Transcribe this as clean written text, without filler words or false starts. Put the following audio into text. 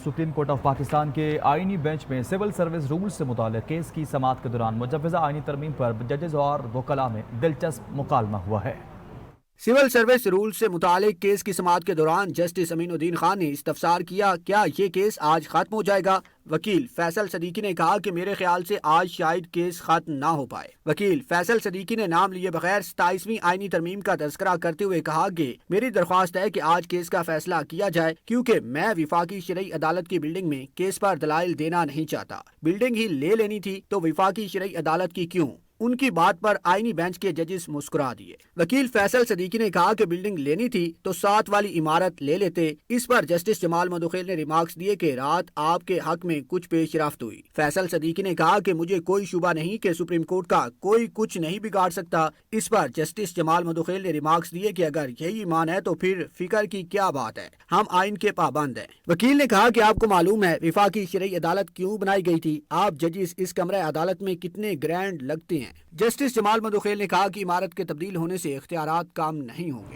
Supreme court of Pakistan کے آئینی bench میں سول سروس رول سے متعلق کیس کی سماعت کے دوران مجوزہ آئینی ترمیم پر ججز اور وکلاء میں دلچسپ مکالمہ ہوا ہے۔ سول سروس رول سے متعلق کیس کی سماعت کے دوران جسٹس امین الدین خان نے استفسار کیا، کیا یہ کیس آج ختم ہو جائے گا؟ وکیل فیصل صدیقی نے کہا کہ میرے خیال سے آج شاید کیس ختم نہ ہو پائے۔ وکیل فیصل صدیقی نے نام لیے بغیر 27ویں آئینی ترمیم کا تذکرہ کرتے ہوئے کہا کہ میری درخواست ہے کہ آج کیس کا فیصلہ کیا جائے، کیونکہ میں وفاقی شرعی عدالت کی بلڈنگ میں کیس پر دلائل دینا نہیں چاہتا۔ بلڈنگ ہی لے لینی تھی تو وفاقی شرعی عدالت کی کیوں؟ ان کی بات پر آئینی بینچ کے ججز مسکرا دیے۔ وکیل فیصل صدیقی نے کہا کہ بلڈنگ لینی تھی تو 7 والی عمارت لے لیتے۔ اس پر جسٹس جمال مدوخیل نے ریمارکس دیے کہ رات آپ کے حق میں کچھ پیش رفت ہوئی۔ فیصل صدیقی نے کہا کہ مجھے کوئی شبہ نہیں کہ سپریم کورٹ کا کوئی کچھ نہیں بگاڑ سکتا۔ اس پر جسٹس جمال مدوخیل نے ریمارکس دیے کہ اگر یہی ایمان ہے تو پھر فکر کی کیا بات ہے، ہم آئین کے پابند ہیں۔ وکیل نے کہا کہ آپ کو معلوم ہے وفاقی شرعی عدالت کیوں بنائی گئی تھی؟ آپ ججز اس کمرہ عدالت میں کتنے گرینڈ لگتے ہیں۔ جسٹس جمال مدوخیل نے کہا کہ عمارت کے تبدیل ہونے سے اختیارات کام نہیں ہوں گے۔